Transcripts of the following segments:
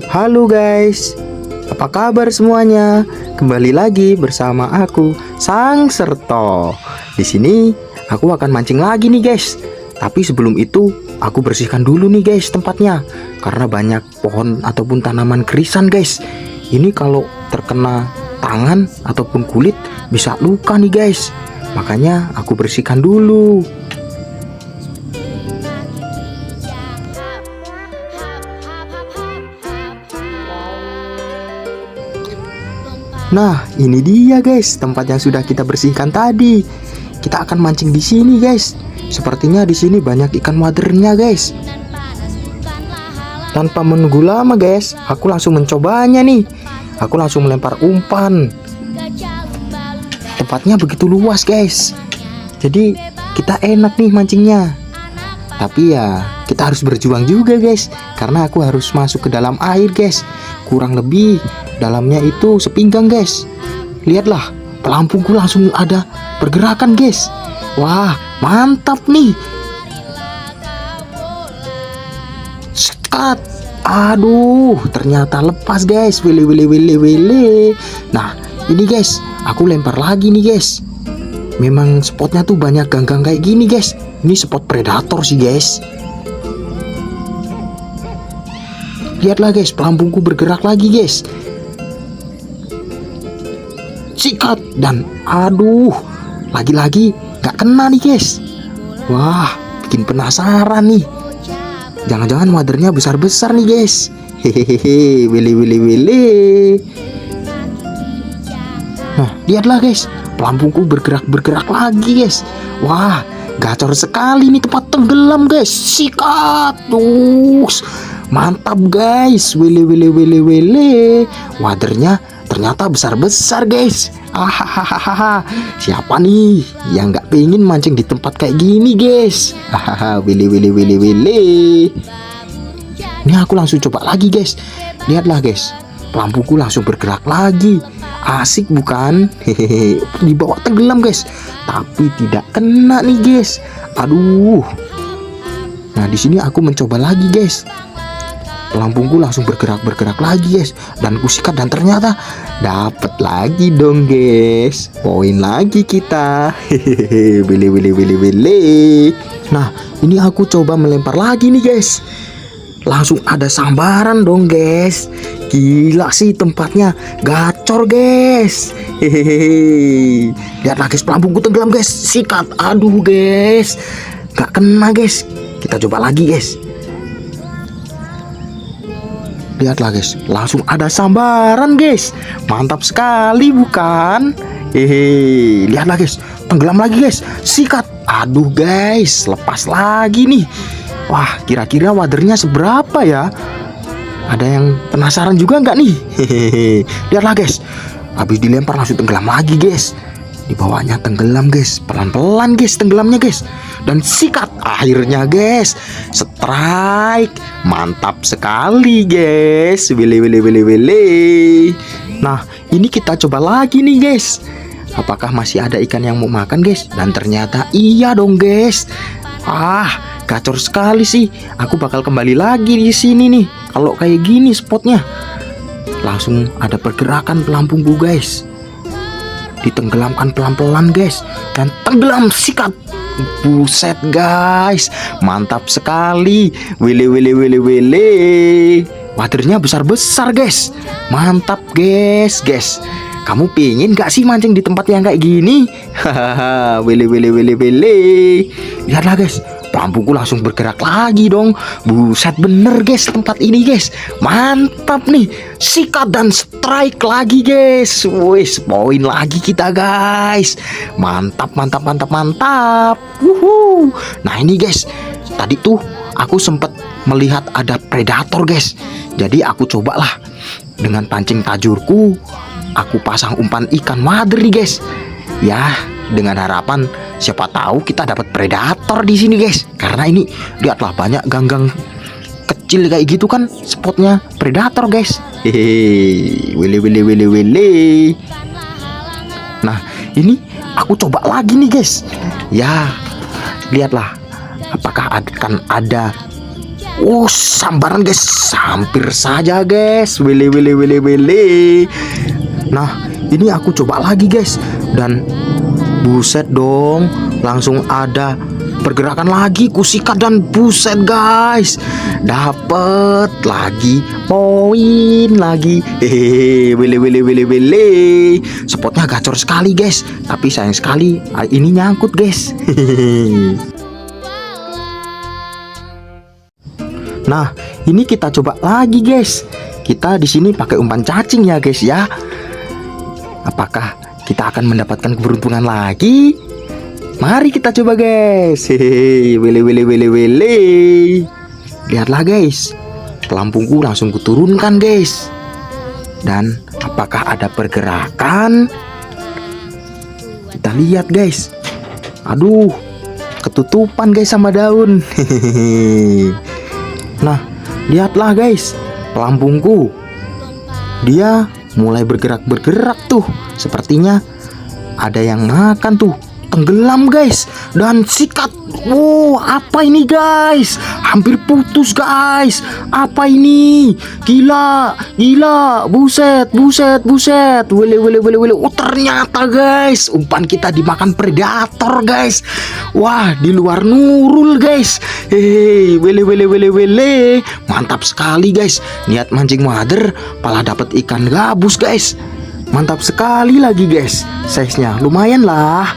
Halo guys, apa kabar semuanya? Kembali lagi bersama aku, Sang Serto. Di sini aku akan mancing lagi nih guys. Tapi sebelum itu aku bersihkan dulu nih guys tempatnya, karena banyak pohon ataupun tanaman kerisan guys. Ini kalau terkena tangan ataupun kulit bisa luka nih guys. Makanya aku bersihkan dulu. Nah, ini dia guys, tempat yang sudah kita bersihkan tadi. Kita akan mancing di sini guys. Sepertinya di sini banyak ikan wadernya guys. Tanpa menunggu lama guys, aku langsung mencobanya nih. Aku langsung melempar umpan. Tempatnya begitu luas guys. Jadi kita enak nih mancingnya. Tapi ya kita harus berjuang juga guys, karena aku harus masuk ke dalam air guys. Kurang lebih dalamnya itu sepinggang guys. Lihatlah, pelampungku langsung ada pergerakan guys. Wah, mantap nih. Sekat. Aduh, ternyata lepas guys. Wile. Nah, ini guys, aku lempar lagi nih guys. Memang spotnya tuh banyak ganggang kayak gini guys. Ini spot predator sih guys. Lihatlah guys, pelampungku bergerak lagi guys. Sikat. Dan aduh, lagi-lagi gak kena nih guys. Wah, bikin penasaran nih. Jangan-jangan wadernya besar-besar nih guys. Hehehe, wile. Nah, lihatlah guys, pelampungku bergerak lagi guys. Wah, gacor sekali nih tempat tenggelam guys. Sikat. Mantap guys. Wile. Wadernya ternyata besar-besar guys. Hahaha. Siapa nih yang nggak pengen mancing di tempat kayak gini guys? Hahaha. Wile. Ini aku langsung coba lagi guys. Lihatlah guys, pelampungku langsung bergerak lagi. Asik bukan? Hehehe. Dibawa tenggelam guys, tapi tidak kena nih guys. Aduh. Nah, di sini aku mencoba lagi guys. Pelampungku langsung bergerak lagi guys, dan kusikat dan ternyata dapat lagi dong guys. Poin lagi kita. Hehehe. Wile. Nah, ini aku coba melempar lagi nih guys. Langsung ada sambaran dong guys. Gila sih tempatnya, gacor guys. Hehehe. Lihatlah guys, pelampungku tenggelam guys. Sikat. Aduh guys, gak kena guys. Kita coba lagi guys. Lihatlah guys, langsung ada sambaran guys. Mantap sekali bukan? Hehe. Lihatlah guys, tenggelam lagi guys. Sikat. Aduh guys, lepas lagi nih. Wah, kira-kira wadernya seberapa ya? Ada yang penasaran juga nggak nih? Hehehe. Lihatlah guys, habis dilempar langsung tenggelam lagi guys. Di bawahnya tenggelam guys, pelan-pelan guys tenggelamnya guys. Dan sikat akhirnya guys. Strike. Mantap sekali guys. Wile. Nah, ini kita coba lagi nih guys. Apakah masih ada ikan yang mau makan guys? Dan ternyata iya dong guys. Gacor sekali sih. Aku bakal kembali lagi di sini nih. Kalau kayak gini spotnya. Langsung ada pergerakan pelampungku guys. Ditenggelamkan pelan-pelan guys. Dan tenggelam, sikat. Buset guys, mantap sekali. Wile. Wadernya besar-besar guys. Mantap guys. Kamu pingin gak sih mancing di tempat yang kayak gini? Hahaha. Wile. Lihatlah guys, pelampungku langsung bergerak lagi dong. Buset bener guys tempat ini guys. Mantap nih. Sikat dan strike lagi guys. Wis, poin lagi kita guys. Mantap. Wuhu. Nah ini guys, tadi tuh aku sempet melihat ada predator guys. Jadi aku cobalah dengan pancing tajurku. Aku pasang umpan ikan wader nih guys. Ya, dengan harapan siapa tahu kita dapat predator di sini guys. Karena ini lihatlah banyak ganggang kecil kayak gitu kan, spotnya predator guys. Hehehe. Wile. Nah, ini aku coba lagi nih guys. Ya, lihatlah apakah akan ada Sambaran guys, hampir saja guys. Wili. Nah, ini aku coba lagi guys. Dan buset dong, langsung ada pergerakan lagi, kusikat dan buset guys, dapet lagi poin lagi. Wili. Spotnya gacor sekali guys, tapi sayang sekali ini nyangkut guys. Nah, ini kita coba lagi guys. Kita di sini pakai umpan cacing ya guys ya. Apakah kita akan mendapatkan keberuntungan lagi? Mari kita coba guys. Wili. Lihatlah guys, pelampungku langsung kuturunkan guys. Dan apakah ada pergerakan? Kita lihat guys. Aduh, ketutupan guys sama daun. Nah, lihatlah guys, pelampungku. Dia mulai bergerak tuh. Sepertinya ada yang makan tuh. Tenggelam guys dan sikat. Wow, apa ini guys? Hampir putus guys. Apa ini? Gila. Buset. Wili. Ternyata guys, umpan kita dimakan predator guys. Wah, di luar nurul guys. Wili. Mantap sekali guys. Niat mancing mother, malah dapat ikan gabus guys. Mantap sekali lagi guys. Size-nya lumayan lah.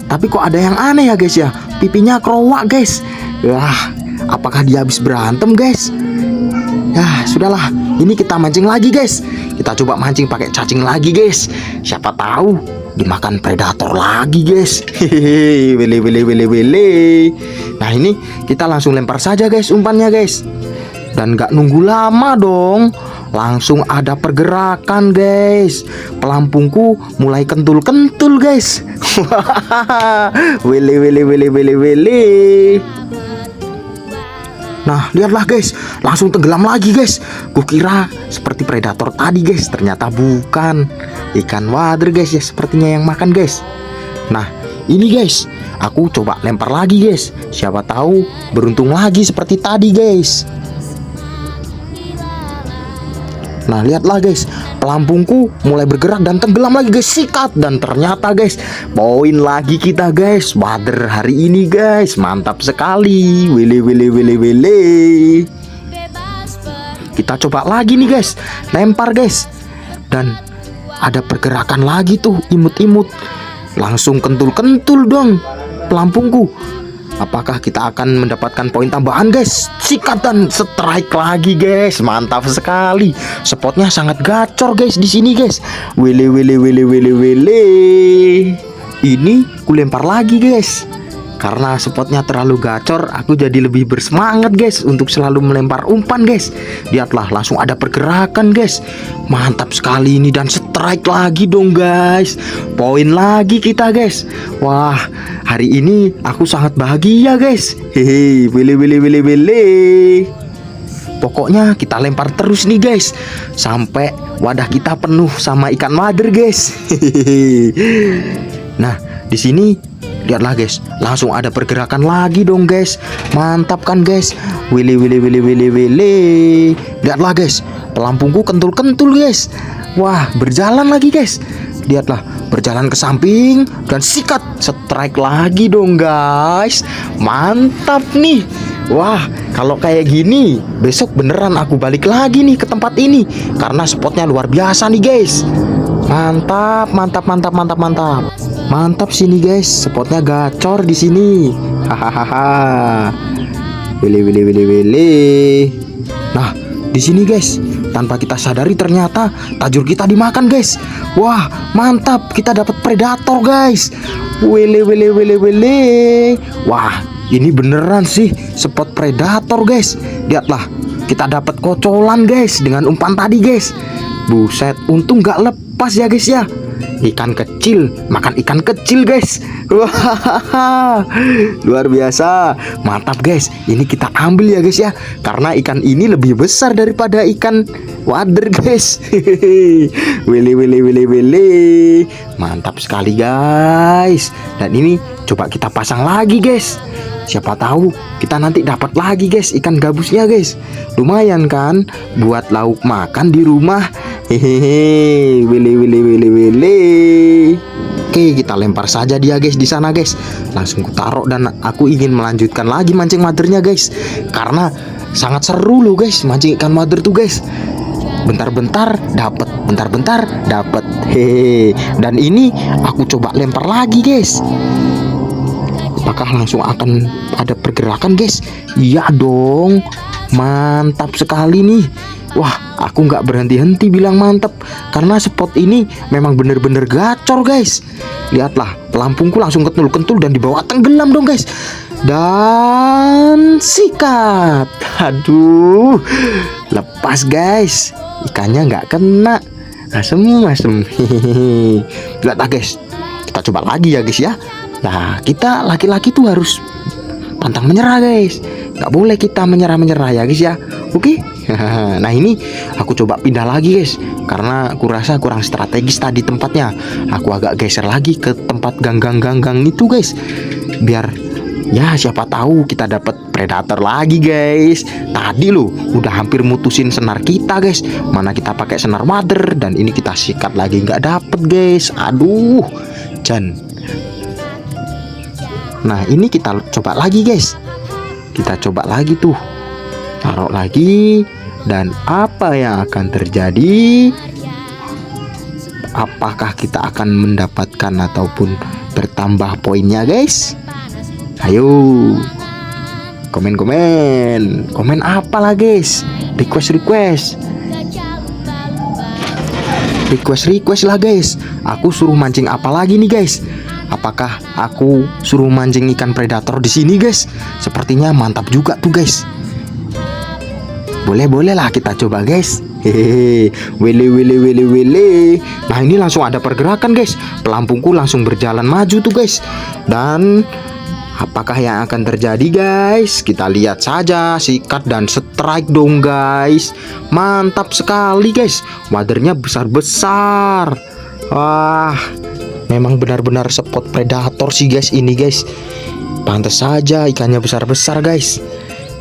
Tapi kok ada yang aneh ya guys ya. Pipinya kerowak guys. Wah, apakah dia habis berantem guys? Ya sudahlah, ini kita mancing lagi guys. Kita coba mancing pakai cacing lagi guys. Siapa tahu dimakan predator lagi guys. Wili. Nah, ini kita langsung lempar saja guys umpannya guys. Dan gak nunggu lama dong, langsung ada pergerakan guys. Pelampungku mulai kentul guys. Wili. Nah, lihatlah guys, langsung tenggelam lagi guys. Kukira seperti predator tadi guys, ternyata bukan. Ikan wader guys ya, sepertinya yang makan guys. Nah, ini guys, aku coba lempar lagi guys. Siapa tahu beruntung lagi seperti tadi guys. Nah, lihatlah guys, pelampungku mulai bergerak dan tenggelam lagi guys, sikat. Dan ternyata guys, poin lagi kita guys. Wader hari ini guys, mantap sekali. Wili. Kita coba lagi nih guys, lempar guys. Dan ada pergerakan lagi tuh, imut-imut. Langsung kentul dong pelampungku. Apakah kita akan mendapatkan poin tambahan guys? Sikat dan strike lagi guys. Mantap sekali. Spotnya sangat gacor guys di sini guys. Wili. Ini kulempar lagi guys. Karena spotnya terlalu gacor, aku jadi lebih bersemangat guys untuk selalu melempar umpan guys. Lihatlah, langsung ada pergerakan guys. Mantap sekali ini dan strike lagi dong guys. Poin lagi kita guys. Wah, hari ini aku sangat bahagia guys. Wili. Pokoknya kita lempar terus nih guys, sampai wadah kita penuh sama ikan wader guys. Nah, di sini lihatlah guys, langsung ada pergerakan lagi dong guys. Mantap kan guys. Wili. Lihatlah guys, pelampungku kentul guys. Wah, berjalan lagi guys. Lihatlah, berjalan ke samping dan sikat, strike lagi dong guys. Mantap nih. Wah, kalau kayak gini besok beneran aku balik lagi nih ke tempat ini, karena spotnya luar biasa nih guys. Mantap. Mantap sini guys, spotnya gacor di sini. Hahaha. Wili. Nah, di sini guys, tanpa kita sadari ternyata tajur kita dimakan guys. Wah, mantap, kita dapat predator guys. Wili. Wah, ini beneran sih spot predator guys. Lihatlah, kita dapat kocolan guys dengan umpan tadi guys. Buset, untung gak lepas ya guys ya. Ikan kecil makan ikan kecil guys. Wah, luar biasa. Mantap guys. Ini kita ambil ya guys ya, karena ikan ini lebih besar daripada ikan wader guys. Wili. Mantap sekali guys. Dan ini coba kita pasang lagi guys. Siapa tahu kita nanti dapat lagi guys ikan gabusnya guys. Lumayan kan buat lauk makan di rumah. Hehehe, wili. Oke, kita lempar saja dia guys di sana guys. Langsung ku taruh dan aku ingin melanjutkan lagi mancing mothernya guys. Karena sangat seru loh guys mancing ikan mother tuh guys. Bentar-bentar dapat. Hehe. Dan ini aku coba lempar lagi guys. Apakah langsung akan ada pergerakan guys? Iya dong. Mantap sekali nih. Wah, aku nggak berhenti-henti bilang mantap, karena spot ini memang bener-bener gacor guys. Lihatlah, pelampungku langsung kentul-kentul dan dibawa tenggelam dong guys. Dan sikat. Aduh, lepas guys. Ikannya nggak kena. Asem. Lihatlah guys. Kita coba lagi ya guys ya. Nah, kita laki-laki tuh harus pantang menyerah guys. Nggak boleh kita menyerah ya guys ya. Oke. Nah, ini aku coba pindah lagi guys, karena aku rasa kurang strategis tadi tempatnya. Aku agak geser lagi ke tempat ganggang itu guys, biar ya siapa tahu kita dapat predator lagi guys. Tadi loh udah hampir mutusin senar kita guys. Mana kita pakai senar mother, dan ini kita sikat lagi nggak dapet guys. Aduh, Jan. Nah, ini kita coba lagi guys. Kita coba lagi tuh. Taruh lagi. Dan apa yang akan terjadi? Apakah kita akan mendapatkan ataupun bertambah poinnya guys? Ayo komen apa lah guys? Request lah guys. Aku suruh mancing apa lagi nih guys? Apakah aku suruh mancing ikan predator di sini guys? Sepertinya mantap juga tuh guys. Boleh lah kita coba guys. Hehehe, wili. Nah, ini langsung ada pergerakan guys. Pelampungku langsung berjalan maju tuh guys. Dan apakah yang akan terjadi guys? Kita lihat saja. Sikat dan strike dong guys. Mantap sekali guys. Wadernya besar-besar. Wah, memang benar-benar spot predator sih guys ini guys. Pantas saja ikannya besar-besar guys.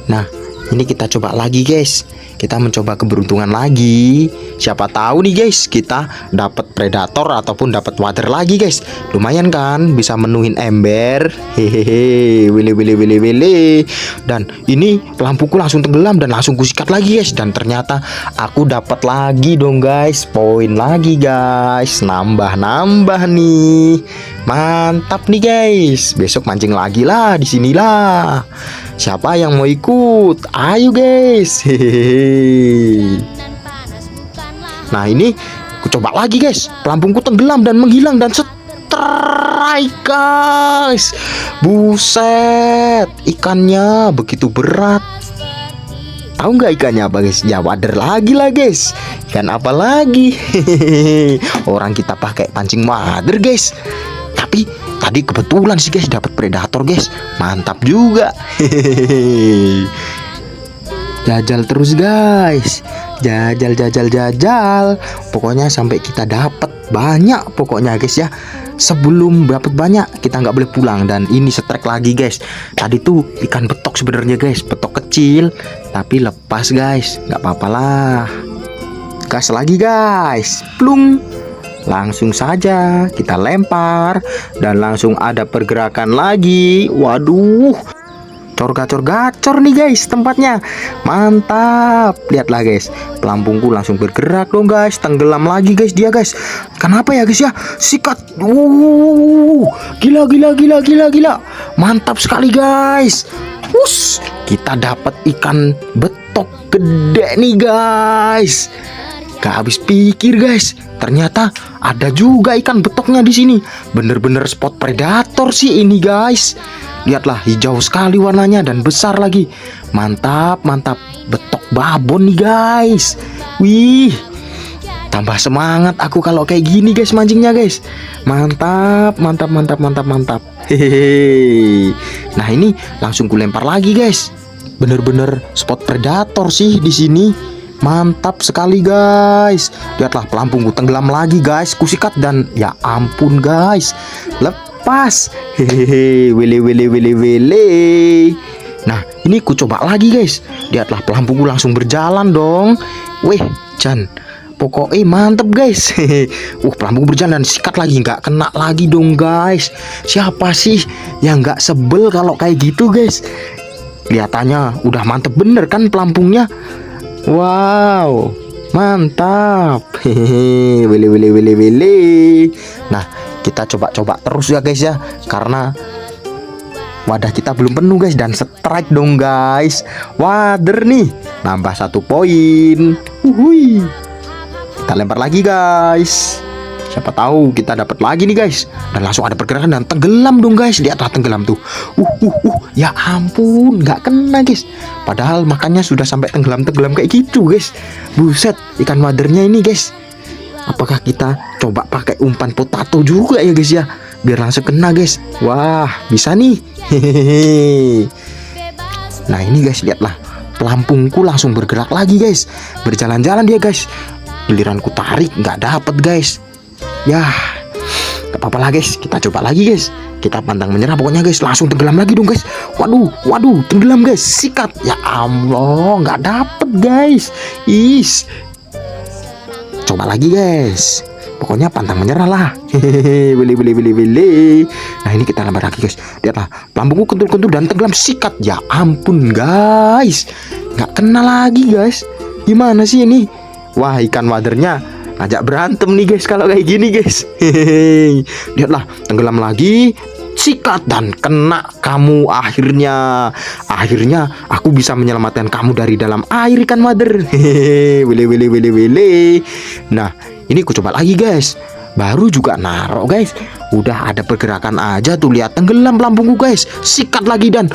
Nah, ini kita coba lagi guys. Kita mencoba keberuntungan lagi. Siapa tahu nih guys, kita dapat predator ataupun dapat water lagi guys. Lumayan kan, bisa menuhin ember. Hehehe, wili. Dan ini lampuku langsung tenggelam dan langsung kusikat lagi guys. Dan ternyata aku dapat lagi dong guys. Poin lagi guys. Nambah nih. Mantap nih guys. Besok mancing lagi lah di sinilah. Siapa yang mau ikut? Ayo guys. Hehehe. Nah, ini aku coba lagi guys. Pelampungku tenggelam dan menghilang dan strike guys. Buset, ikannya begitu berat. Tahu nggak ikannya apa guys? Ya, wader lagi lah guys. Ikan apa lagi? Orang kita pakai pancing wader guys. Tapi tadi kebetulan sih guys dapat predator guys. Mantap juga. Jajal terus guys. Jajal. Pokoknya sampai kita dapat banyak pokoknya guys ya. Sebelum dapat banyak kita nggak boleh pulang. Dan ini strike lagi guys. Tadi tuh ikan betok sebenarnya guys. Betok kecil tapi lepas guys. Nggak apa-apa lah. Gas lagi guys. Plung. Langsung saja kita lempar dan langsung ada pergerakan lagi. Waduh, gacor nih guys tempatnya. Mantap. Lihatlah guys, pelampungku langsung bergerak dong guys. Tenggelam lagi guys dia guys. Kenapa ya guys ya? Sikat. Gila. Mantap sekali guys. Kita dapat ikan betok gede nih guys. Gak habis pikir guys. Ternyata ada juga ikan betoknya di sini. Bener-bener spot predator sih ini guys. Lihatlah, hijau sekali warnanya dan besar lagi. Mantap. Betok babon nih guys. Wih, tambah semangat aku kalau kayak gini guys mancingnya guys. Mantap, mantap, mantap, mantap, mantap. Hehehe. Nah ini langsung ku lempar lagi guys. Bener-bener spot predator sih di sini. Mantap sekali guys. Lihatlah pelampungku tenggelam lagi guys. Kusikat dan ya ampun guys, lepas. Hehehe. Wile wile wile wile. Nah ini ku coba lagi guys. Lihatlah pelampungku langsung berjalan dong. Weh Jan, pokoknya mantep guys. Pelampungku berjalan dan sikat lagi, nggak kena lagi dong guys. Siapa sih yang nggak sebel kalau kayak gitu guys? Kelihatannya udah mantep bener kan pelampungnya. Wow, mantap. Hehehe, wile wile wile wile. Nah, kita coba-coba terus ya guys ya, karena wadah kita belum penuh guys, dan strike dong guys. Wader nih, nambah 1 poin. Uhui. Kita lempar lagi guys. Siapa tahu kita dapat lagi nih guys. Dan langsung ada pergerakan dan tenggelam dong guys. Lihatlah tenggelam tuh. Ya ampun, nggak kena guys. Padahal makannya sudah sampai tenggelam-tenggelam kayak gitu guys. Buset, ikan wadernya ini guys. Apakah kita coba pakai umpan potato juga ya guys ya, biar langsung kena guys. Wah, bisa nih. Hehehe. Nah ini guys, lihatlah pelampungku langsung bergerak lagi guys. Berjalan-jalan dia guys. Giliran ku tarik nggak dapet guys. Yah, gak apa-apa lah guys, kita coba lagi guys. Kita pantang menyerah pokoknya guys. Langsung tenggelam lagi dong guys. Waduh, tenggelam guys. Sikat. Ya Allah, nggak dapet guys. Coba lagi guys. Pokoknya pantang menyerah lah. Hehehe, beli. Nah ini kita lempar lagi guys. Lihatlah, pelampungku kentul-kentul dan tenggelam. Sikat. Ya ampun guys, nggak kena lagi guys. Gimana sih ini? Wah, ikan wadernya ngajak berantem nih guys kalau kayak gini guys. Hehehe. Lihatlah, tenggelam lagi, sikat dan kena kamu. Akhirnya aku bisa menyelamatkan kamu dari dalam air ikan wader. Hehehe, wile. Nah ini ku coba lagi guys. Baru juga narok guys, udah ada pergerakan aja tuh. Lihat tenggelam pelampungku guys. Sikat lagi dan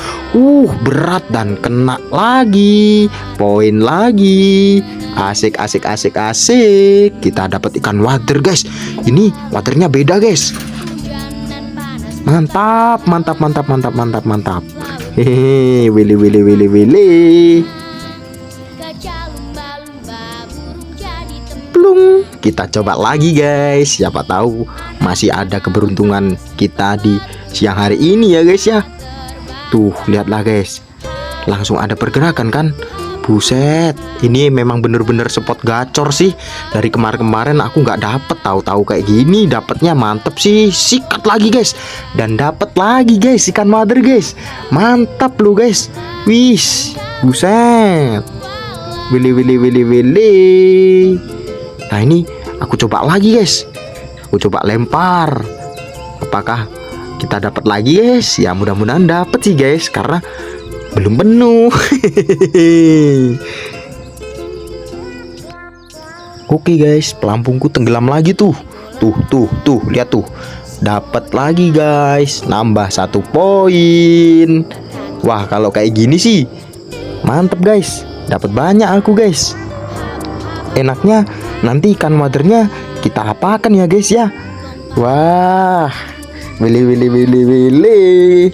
berat dan kena lagi. Poin lagi. Asik. Kita dapat ikan wader guys. Ini wadernya beda guys. Mantap. Hehehe, wile. Plung. Kita coba lagi guys. Siapa tahu masih ada keberuntungan kita di siang hari ini ya guys ya. Tuh, lihatlah guys. Langsung ada pergerakan kan. Buset, ini memang bener-bener spot gacor sih. Dari kemarin-kemarin aku nggak dapet, tahu-tahu kayak gini dapetnya mantep sih. Sikat lagi guys, dan dapet lagi guys ikan wader guys. Mantap lu guys. Wis, buset. Wili. Nah ini aku coba lagi guys. Aku coba lempar. Apakah kita dapat lagi guys? Ya mudah-mudahan dapat sih guys, karena belum penuh. Oke guys, pelampungku tenggelam lagi tuh. Tuh, lihat tuh. Dapat lagi guys, nambah 1 poin. Wah, kalau kayak gini sih mantep guys. Dapat banyak aku guys. Enaknya nanti ikan wadernya kita apakan ya guys ya. Wah, wili.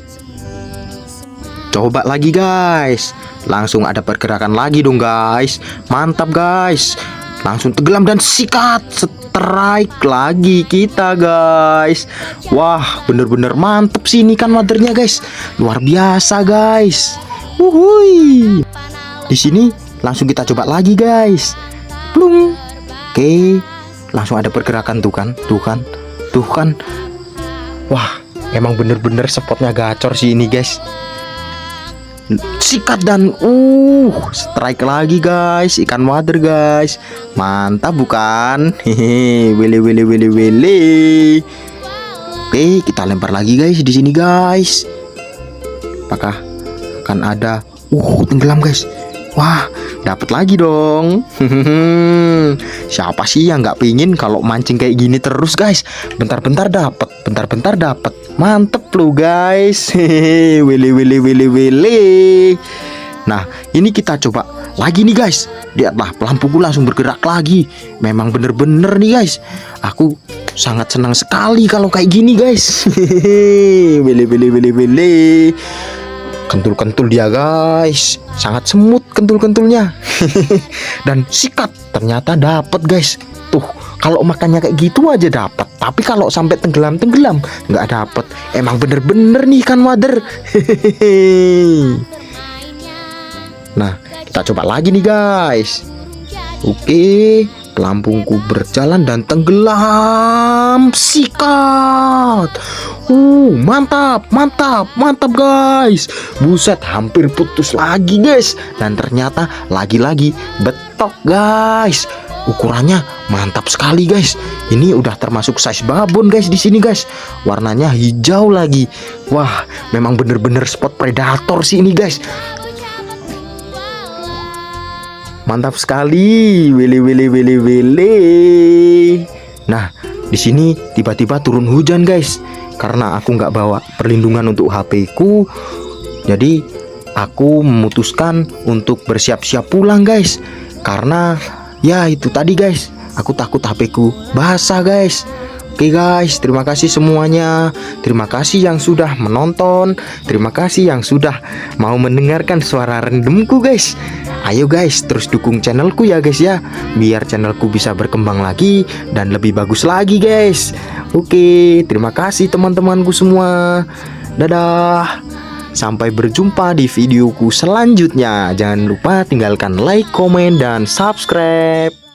Coba lagi guys. Langsung ada pergerakan lagi dong guys. Mantap guys. Langsung tenggelam dan sikat. Strike lagi kita guys. Wah, bener-bener mantep sih ini ikan wadernya guys. Luar biasa guys. Wuhui. Di sini langsung kita coba lagi guys. Plung. Oke, langsung ada pergerakan tuh kan. Wah, emang bener-bener spotnya gacor sih ini guys. Sikat dan strike lagi guys, ikan wader guys. Mantap bukan? Hehe, wili. Oke, kita lempar lagi guys di sini guys. Apakah akan ada tenggelam guys. Wah, dapat lagi dong. Siapa sih yang nggak pingin kalau mancing kayak gini terus guys? Bentar-bentar dapat. Mantep lu guys. Wili. Nah, ini kita coba lagi nih guys. Lihatlah, lampuku langsung bergerak lagi. Memang bener-bener nih guys, aku sangat senang sekali kalau kayak gini guys. Beli. Kentul-kentul dia guys, sangat semut kentul-kentulnya. Dan sikat ternyata dapat guys. Tuh, kalau makannya kayak gitu aja dapat. Tapi kalau sampai tenggelam nggak dapat. Emang bener-bener nih ikan wader. Nah, kita coba lagi nih guys. Oke, pelampungku berjalan dan tenggelam. Sikat. Mantap guys. Buset, hampir putus lagi guys. Dan ternyata lagi-lagi betok guys. Ukurannya mantap sekali guys. Ini udah termasuk size babon guys di sini guys. Warnanya hijau lagi. Wah, memang bener-bener spot predator sih ini guys. Mantap sekali, wili. Nah, di sini tiba-tiba turun hujan guys. Karena aku nggak bawa perlindungan untuk HP ku, jadi aku memutuskan untuk bersiap-siap pulang guys. Karena ya itu tadi guys, aku takut HP ku basah guys. Oke guys, terima kasih semuanya. Terima kasih yang sudah menonton. Terima kasih yang sudah mau mendengarkan suara randomku guys. Ayo guys, terus dukung channelku ya guys ya, biar channelku bisa berkembang lagi dan lebih bagus lagi guys. Oke, terima kasih teman-temanku semua. Dadah. Sampai berjumpa di videoku selanjutnya. Jangan lupa tinggalkan like, komen, dan subscribe.